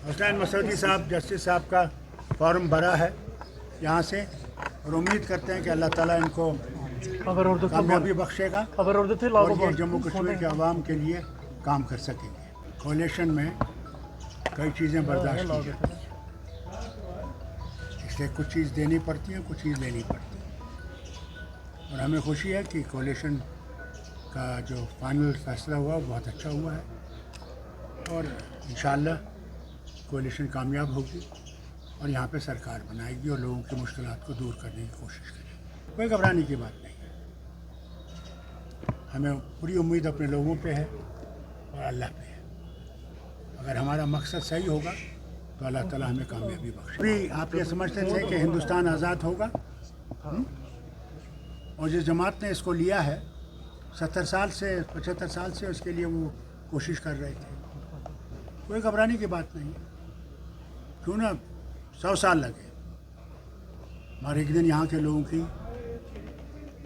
हुसैन मसूदी साहब जस्टिस साहब का फॉर्म भरा है यहाँ से, और उम्मीद करते हैं कि अल्लाह ताला इनको कामयाबी बख्शेगा और ये जम्मू कश्मीर के अवाम के लिए काम कर सकेंगे। कोलिशन में कई चीज़ें बर्दाश्त की जाती हैं, इसलिए कुछ चीज़ देनी पड़ती है, कुछ चीज़ लेनी पड़ती है। और हमें खुशी है कि कोलिशन का जो फाइनल फैसला हुआ बहुत अच्छा हुआ है और इंशाअल्लाह कोलिशन कामयाब होगी और यहाँ पे सरकार बनाएगी और लोगों की मुश्किलात को दूर करने की कोशिश करेगी। कोई घबराने की बात नहीं है, हमें पूरी उम्मीद अपने लोगों पे है और अल्लाह पे है। अगर हमारा मकसद सही होगा तो अल्लाह ताला हमें कामयाबी बख्शे। अभी आप ये समझते थे कि हिंदुस्तान आज़ाद होगा, और जिस जमात ने इसको लिया है 70 साल से 75 साल से उसके लिए वो कोशिश कर रहे थे। कोई घबराने की बात नहीं, क्यों ना 100 साल लगे, मगर एक दिन यहाँ के लोगों की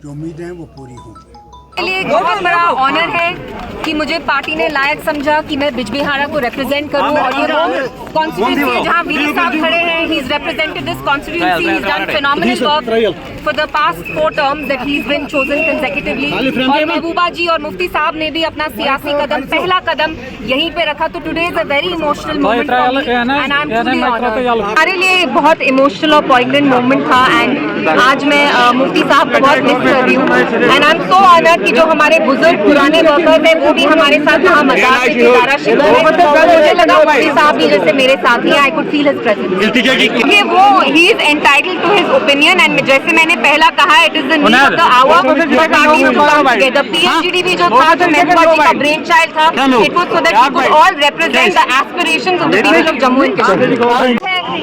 जो उम्मीदें हैं वो पूरी होंगी। के लिए एक बहुत बड़ा ऑनर है कि मुझे पार्टी ने लायक समझा कि मैं बिजबिहारा को रिप्रेजेंट करूं और ये वो कॉन्स्टिट्यूंसी जहां वीर साहब खड़े हैं, he is represented this constituency, he is done phenomenal work for the past 4 terms that he is been chosen consecutively. और महबूबा जी और मुफ्ती साहब ने भी अपना सियासी कदम, पहला कदम यहीं पे रखा। तो today is a very emotional moment for me and I am truly honoured. हमारे लिए बहुत इमोशनल और पॉइगनेंट मोमेंट था एंड आज मैं मुफ्ती साहब को बहुत मिस कर रही हूँ and I am so honoured कि जो हमारे बुजुर्ग पुराने वर्कर्स हैं वो भी हमारे साथ वहाँ मजाक में दारा शिविर में, मुझे लगा मुफ्ती साहब भी जैसे मेरे साथ ही, I could feel his presence. ये वो ही is entitled to his opinion and जैसे मैंने पहला कहा, it is the need of the hour for parties to come together. PHGD जो था, जो महबूबा जी का ब्रेन चाइल्ड था, it was so that we could all represent the aspirations of the people of Jammu and Kashmir.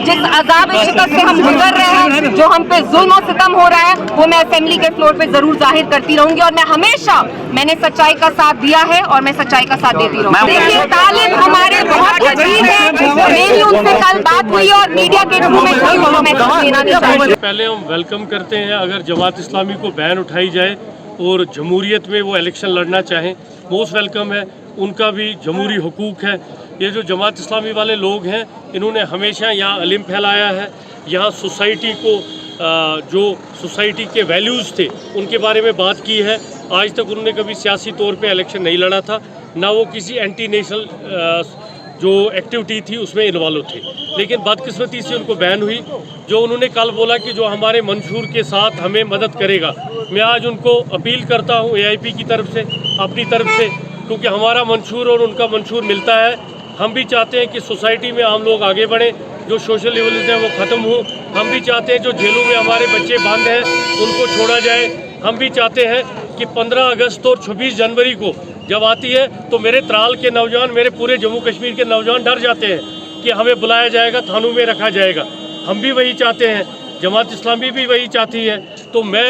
जिस अज़ाब शिकस्त से हम गुजर रहे हैं, जो हम पे जुल्म और सितम हो रहा है, वो मैं असेंबली के फ्लोर पे जरूर जाहिर करती रहूंगी और मैं हमेशा मैंने सच्चाई का साथ दिया है और मैं सच्चाई का साथ देती रहूंगी। देखिए, तालिब हमारे बहुत अजीज हैं, मेरी उनसे कल बात हुई और मीडिया के थ्रू में कोई उनको मैसेज देना नहीं चाहिए। पहले हम वेलकम करते हैं अगर जमात इस्लामी को बैन उठाई जाए और जमहूरियत में वो इलेक्शन लड़ना चाहें, मोस्ट वेलकम है, उनका भी जमहूरी हुकूक है। ये जो जमात इस्लामी वाले लोग हैं, इन्होंने हमेशा यहाँ अलिम फैलाया है, यहाँ सोसाइटी को जो सोसाइटी के वैल्यूज़ थे उनके बारे में बात की है। आज तक उन्होंने कभी सियासी तौर पे इलेक्शन नहीं लड़ा था, ना वो किसी एंटी नेशनल जो एक्टिविटी थी उसमें इन्वॉल्व थे, लेकिन बदकिस्मती से उनको बैन हुई। जो उन्होंने कल बोला कि जो हमारे मंशूर के साथ हमें मदद करेगा, मैं आज उनको अपील करता हूँ AIP की तरफ से, अपनी तरफ से, क्योंकि हमारा मंशूर और उनका मंशूर मिलता है। हम भी चाहते हैं कि सोसाइटी में आम लोग आगे बढ़ें, जो सोशल लिवलिज्म है वो ख़त्म हो। हम भी चाहते हैं जो जेलों में हमारे बच्चे बंद हैं उनको छोड़ा जाए। हम भी चाहते हैं कि 15 अगस्त और 26 जनवरी को जब आती है तो मेरे त्राल के नौजवान, मेरे पूरे जम्मू कश्मीर के नौजवान डर जाते हैं कि हमें बुलाया जाएगा, थानों में रखा जाएगा। हम भी वही चाहते हैं, जमात इस्लामी भी वही चाहती है। तो मैं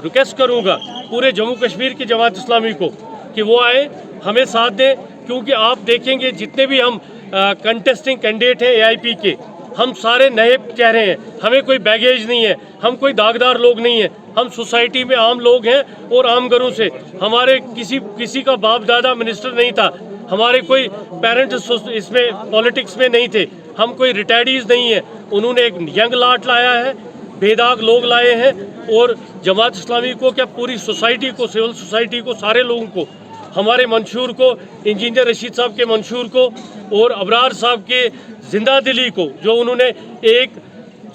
रिक्वेस्ट करूँगा पूरे जम्मू कश्मीर की जमात इस्लामी को कि वो आए, हमें साथ दें, क्योंकि आप देखेंगे जितने भी हम कंटेस्टिंग कैंडिडेट हैं AIP के, हम सारे नए चेहरे हैं, हमें कोई बैगेज नहीं है, हम कोई दागदार लोग नहीं हैं, हम सोसाइटी में आम लोग हैं और आम घरों से। हमारे किसी का बाप दादा मिनिस्टर नहीं था, हमारे कोई पेरेंट्स इसमें पॉलिटिक्स में नहीं थे, हम कोई रिटायर्डीज़ नहीं है। उन्होंने एक यंग लाट लाया है, बेदाग लोग लाए हैं, और जमात इस्लामी को क्या पूरी सोसाइटी को, सिविल सोसाइटी को, सारे लोगों को, हमारे मंशूर को, इंजीनियर रशीद साहब के मंशूर को और अबरार साहब के जिंदा दिली को, जो उन्होंने एक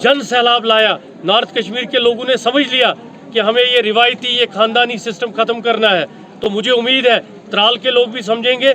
जन सैलाब लाया, नॉर्थ कश्मीर के लोगों ने समझ लिया कि हमें ये रिवायती, ये ख़ानदानी सिस्टम ख़त्म करना है। तो मुझे उम्मीद है त्राल के लोग भी समझेंगे।